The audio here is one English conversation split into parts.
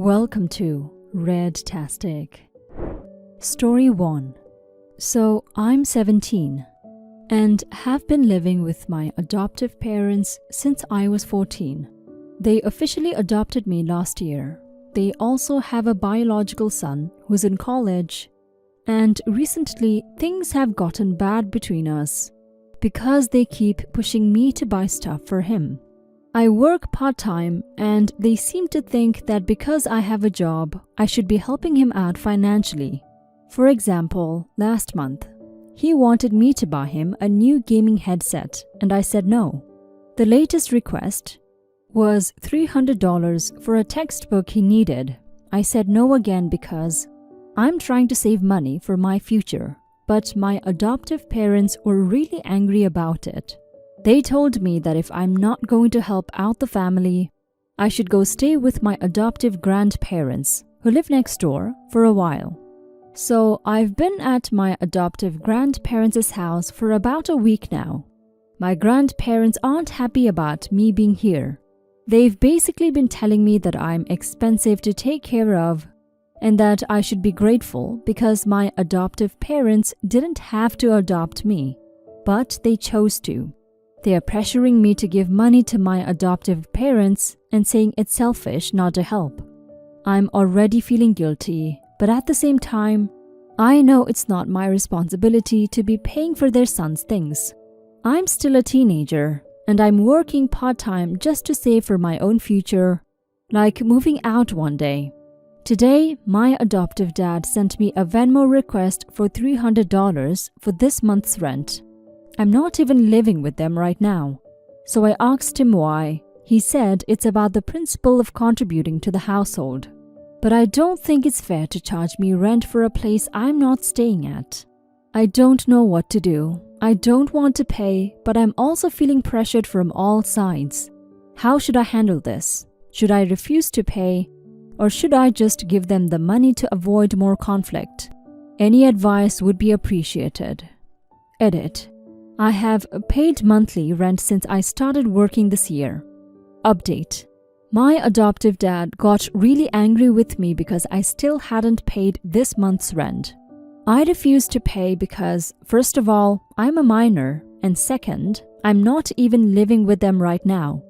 Welcome to Read-tastic. Story 1. So, I'm 17 and have been living with my adoptive parents since I was 14. They officially adopted me last year. They also have a biological son who's in college, and recently things have gotten bad between us because they keep pushing me to buy stuff for him. I work part-time and they seem to think that because I have a job, I should be helping him out financially. For example, last month, he wanted me to buy him a new gaming headset and I said no. The latest request was $300 for a textbook he needed. I said no again because I'm trying to save money for my future, but my adoptive parents were really angry about it. They told me that if I'm not going to help out the family, I should go stay with my adoptive grandparents, who live next door, for a while. So I've been at my adoptive grandparents' house for about a week now. My grandparents aren't happy about me being here. They've basically been telling me that I'm expensive to take care of and that I should be grateful because my adoptive parents didn't have to adopt me, but they chose to. They are pressuring me to give money to my adoptive parents and saying it's selfish not to help. I'm already feeling guilty, but at the same time, I know it's not my responsibility to be paying for their son's things. I'm still a teenager, and I'm working part-time just to save for my own future, like moving out one day. Today, my adoptive dad sent me a Venmo request for $300 for this month's rent. I'm not even living with them right now. So I asked him why. He said it's about the principle of contributing to the household. But I don't think it's fair to charge me rent for a place I'm not staying at. I don't know what to do. I don't want to pay, but I'm also feeling pressured from all sides. How should I handle this? Should I refuse to pay? Or should I just give them the money to avoid more conflict? Any advice would be appreciated. Edit. I have paid monthly rent since I started working this year. Update. My adoptive dad got really angry with me because I still hadn't paid this month's rent. I refused to pay because, first of all, I'm a minor, and second, I'm not even living with them right now.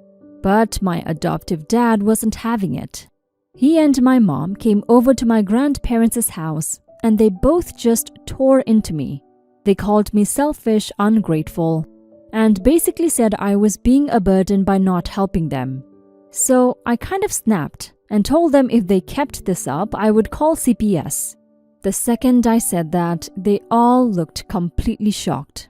But my adoptive dad wasn't having it. He and my mom came over to my grandparents' house, and they both just tore into me. They called me selfish, ungrateful, and basically said I was being a burden by not helping them. So I kind of snapped and told them if they kept this up, I would call CPS. The second I said that, they all looked completely shocked.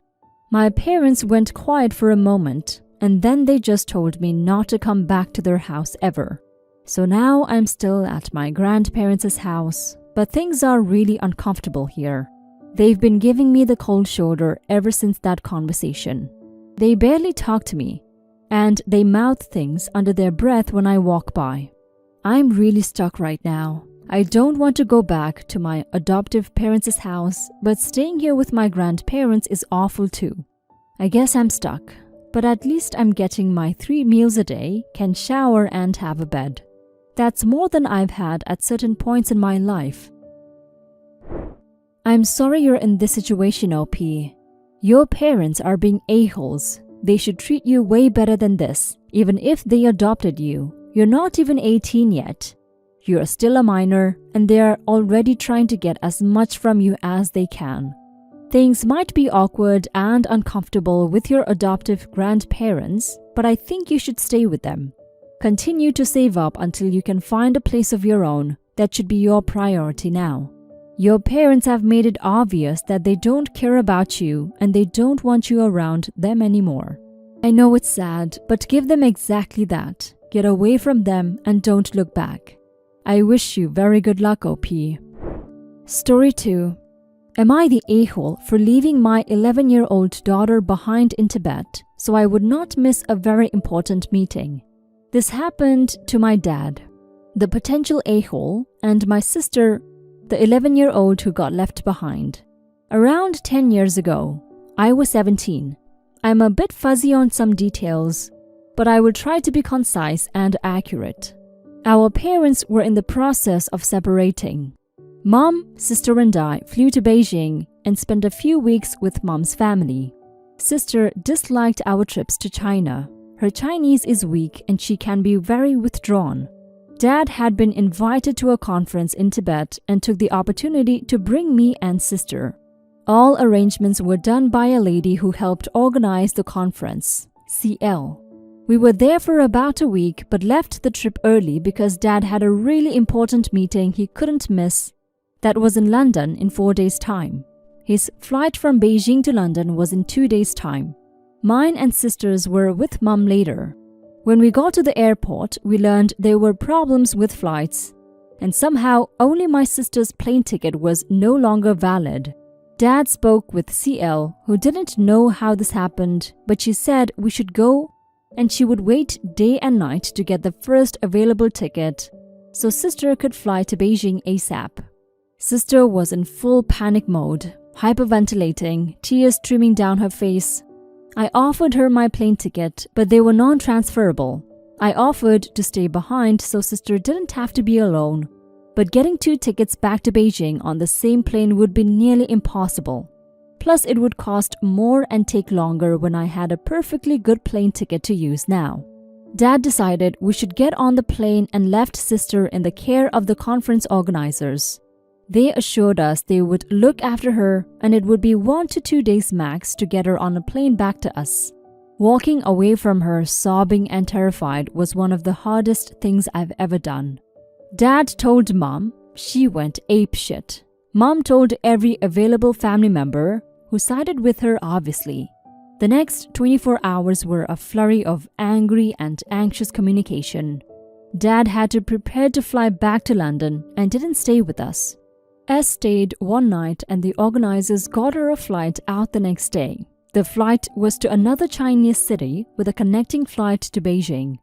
My parents went quiet for a moment, and then they just told me not to come back to their house ever. So now I'm still at my grandparents' house, but things are really uncomfortable here. They've been giving me the cold shoulder ever since that conversation. They barely talk to me, and they mouth things under their breath when I walk by. I'm really stuck right now. I don't want to go back to my adoptive parents' house, but staying here with my grandparents is awful too. I guess I'm stuck, but at least I'm getting my 3 meals a day, can shower and have a bed. That's more than I've had at certain points in my life. I'm sorry you're in this situation, OP. Your parents are being a-holes. They should treat you way better than this. Even if they adopted you, you're not even 18 yet. You're still a minor, and they are already trying to get as much from you as they can. Things might be awkward and uncomfortable with your adoptive grandparents, but I think you should stay with them. Continue to save up until you can find a place of your own. That should be your priority now. Your parents have made it obvious that they don't care about you and they don't want you around them anymore. I know it's sad, but give them exactly that. Get away from them and don't look back. I wish you very good luck, OP. Story 2. Am I the a-hole for leaving my 11-year-old daughter behind in Tibet so I would not miss a very important meeting? This happened to my dad, the potential a-hole, and my sister, the 11-year-old who got left behind. Around 10 years ago, I was 17. I'm a bit fuzzy on some details, but I will try to be concise and accurate. Our parents were in the process of separating. Mom, sister and I flew to Beijing and spent a few weeks with Mom's family. Sister disliked our trips to China. Her Chinese is weak and she can be very withdrawn. Dad had been invited to a conference in Tibet and took the opportunity to bring me and sister. All arrangements were done by a lady who helped organize the conference, CL. We were there for about a week but left the trip early because Dad had a really important meeting he couldn't miss that was in London in 4 days' time. His flight from Beijing to London was in 2 days' time. Mine and sister's were with Mum later. When we got to the airport, we learned there were problems with flights, and somehow only my sister's plane ticket was no longer valid. Dad spoke with CL, who didn't know how this happened, but she said we should go and she would wait day and night to get the first available ticket so sister could fly to Beijing ASAP. Sister was in full panic mode, hyperventilating, tears streaming down her face. I offered her my plane ticket, but they were non-transferable. I offered to stay behind so sister didn't have to be alone, but getting 2 tickets back to Beijing on the same plane would be nearly impossible. Plus, it would cost more and take longer when I had a perfectly good plane ticket to use now. Dad decided we should get on the plane and left sister in the care of the conference organizers. They assured us they would look after her and it would be 1 to 2 days max to get her on a plane back to us. Walking away from her, sobbing and terrified, was one of the hardest things I've ever done. Dad told Mom. She went apeshit. Mom told every available family member, who sided with her obviously. The next 24 hours were a flurry of angry and anxious communication. Dad had to prepare to fly back to London and didn't stay with us. S stayed one night and the organizers got her a flight out the next day. The flight was to another Chinese city with a connecting flight to Beijing.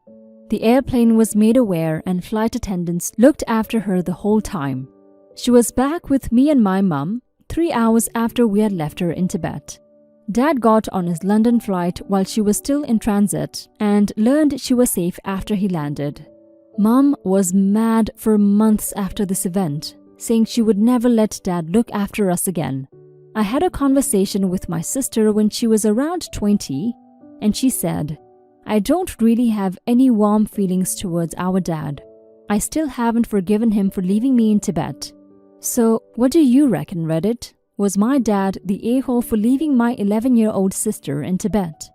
The airplane was made aware and flight attendants looked after her the whole time. She was back with me and my mum 3 hours after we had left her in Tibet. Dad got on his London flight while she was still in transit and learned she was safe after he landed. Mum was mad for months after this event, saying she would never let Dad look after us again. I had a conversation with my sister when she was around 20, and she said, "I don't really have any warm feelings towards our dad. I still haven't forgiven him for leaving me in Tibet. So, what do you reckon, Reddit? Was my dad the a-hole for leaving my 11-year-old sister in Tibet?"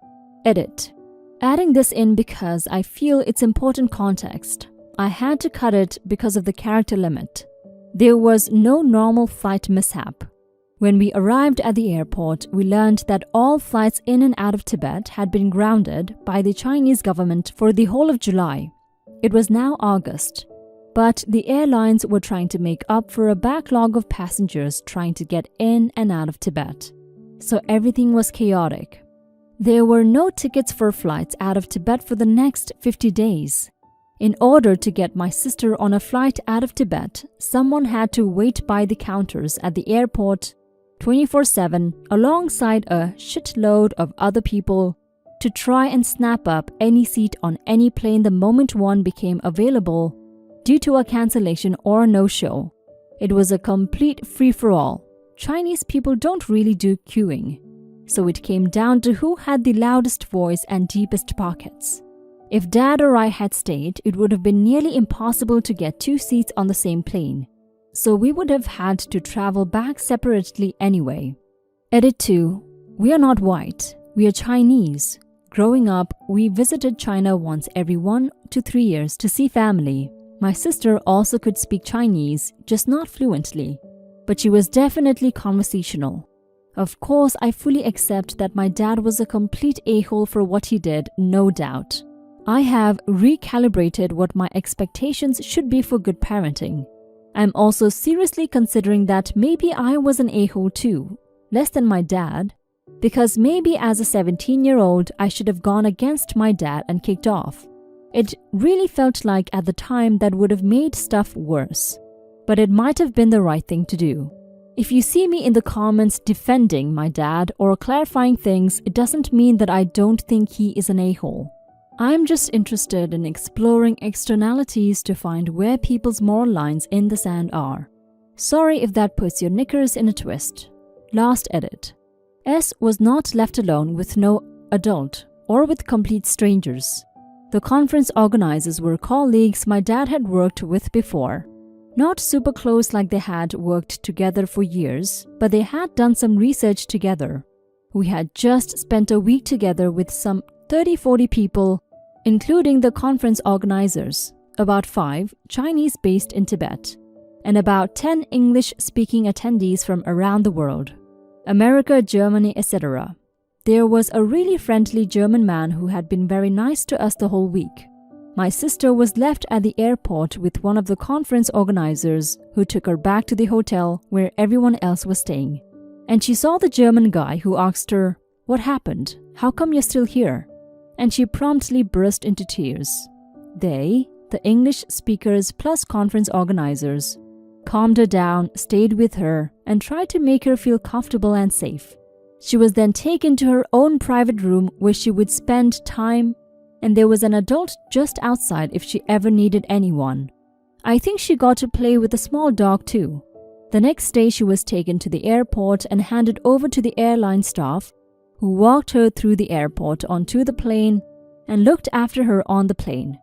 Edit. Adding this in because I feel it's important context. I had to cut it because of the character limit. There was no normal flight mishap. When we arrived at the airport, we learned that all flights in and out of Tibet had been grounded by the Chinese government for the whole of July. It was now August, but the airlines were trying to make up for a backlog of passengers trying to get in and out of Tibet. So everything was chaotic. There were no tickets for flights out of Tibet for the next 50 days. In order to get my sister on a flight out of Tibet, someone had to wait by the counters at the airport 24/7 alongside a shitload of other people to try and snap up any seat on any plane the moment one became available due to a cancellation or no-show. It was a complete free-for-all. Chinese people don't really do queuing, so it came down to who had the loudest voice and deepest pockets. If Dad or I had stayed, it would have been nearly impossible to get 2 seats on the same plane, so we would have had to travel back separately anyway. Edit 2. We are not white, we are Chinese. Growing up, we visited China once every 1 to 3 years to see family. My sister also could speak Chinese, just not fluently, but she was definitely conversational. Of course, I fully accept that my dad was a complete a-hole for what he did, no doubt. I have recalibrated what my expectations should be for good parenting. I'm also seriously considering that maybe I was an a-hole too, less than my dad, because maybe as a 17-year-old I should have gone against my dad and kicked off. It really felt like at the time that would have made stuff worse, but it might have been the right thing to do. If you see me in the comments defending my dad or clarifying things, it doesn't mean that I don't think he is an a-hole. I'm just interested in exploring externalities to find where people's moral lines in the sand are. Sorry if that puts your knickers in a twist. Last edit. S was not left alone with no adult or with complete strangers. The conference organizers were colleagues my dad had worked with before. Not super close like they had worked together for years, but they had done some research together. We had just spent a week together with some 30-40 people, including the conference organizers, about 5 Chinese based in Tibet, and about 10 English-speaking attendees from around the world, America, Germany, etc. There was a really friendly German man who had been very nice to us the whole week. My sister was left at the airport with one of the conference organizers who took her back to the hotel where everyone else was staying. And she saw the German guy who asked her, "What happened? How come you're still here?" And she promptly burst into tears. They, the English speakers plus conference organizers, calmed her down, stayed with her, and tried to make her feel comfortable and safe. She was then taken to her own private room where she would spend time, and there was an adult just outside if she ever needed anyone. I think she got to play with a small dog too. The next day she was taken to the airport and handed over to the airline staff, who walked her through the airport onto the plane and looked after her on the plane,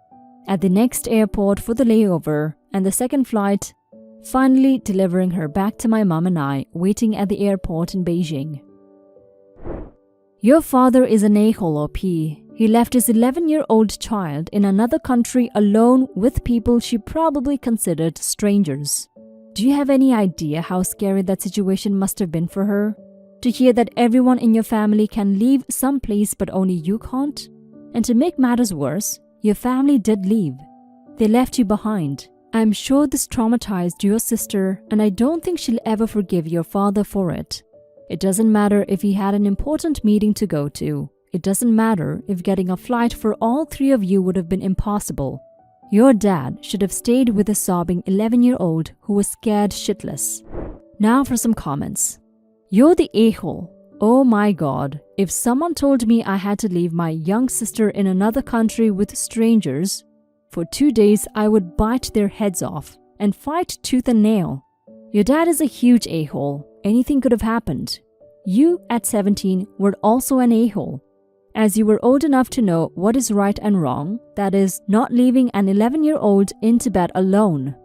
at the next airport for the layover and the second flight, finally delivering her back to my mom and I waiting at the airport in Beijing. Your father is an a-hole, OP. He left his 11-year-old child in another country alone with people she probably considered strangers. Do you have any idea how scary that situation must have been for her? To hear that everyone in your family can leave some place but only you can't? And to make matters worse, your family did leave. They left you behind. I'm sure this traumatized your sister, and I don't think she'll ever forgive your father for it. It doesn't matter if he had an important meeting to go to. It doesn't matter if getting a flight for all 3 of you would have been impossible. Your dad should have stayed with a sobbing 11-year-old who was scared shitless. Now for some comments. You're the a-hole. Oh my god, if someone told me I had to leave my young sister in another country with strangers for 2 days, I would bite their heads off and fight tooth and nail. Your dad is a huge a-hole. Anything could have happened. You, at 17, were also an a-hole, as you were old enough to know what is right and wrong, that is, not leaving an 11-year-old in Tibet alone.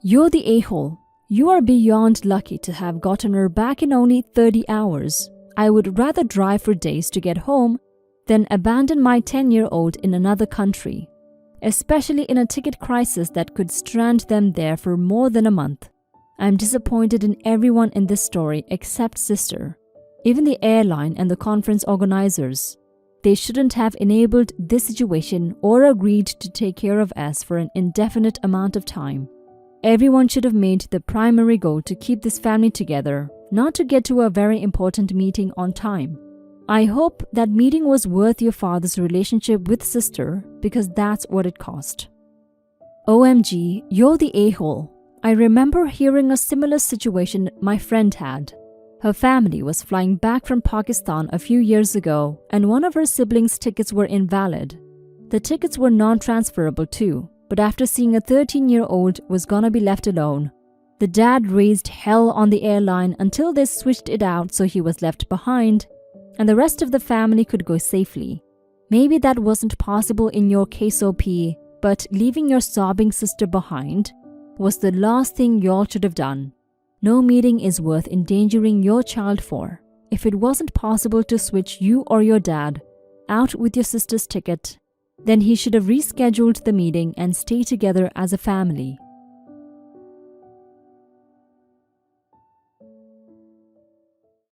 You're the a-hole. You are beyond lucky to have gotten her back in only 30 hours. I would rather drive for days to get home than abandon my 10-year-old in another country, especially in a ticket crisis that could strand them there for more than a month. I'm disappointed in everyone in this story except sister. Even the airline and the conference organizers. They shouldn't have enabled this situation or agreed to take care of us for an indefinite amount of time. Everyone should have made the primary goal to keep this family together, not to get to a very important meeting on time. I hope that meeting was worth your father's relationship with sister, because that's what it cost. OMG, you're the a-hole. I remember hearing a similar situation my friend had. Her family was flying back from Pakistan a few years ago, and one of her siblings' tickets were invalid. The tickets were non-transferable too, but after seeing a 13-year-old was gonna be left alone, the dad raised hell on the airline until they switched it out so he was left behind, and the rest of the family could go safely. Maybe that wasn't possible in your case, OP, but leaving your sobbing sister behind was the last thing y'all should have done. No meeting is worth endangering your child for. If it wasn't possible to switch you or your dad out with your sister's ticket, then he should have rescheduled the meeting and stay together as a family.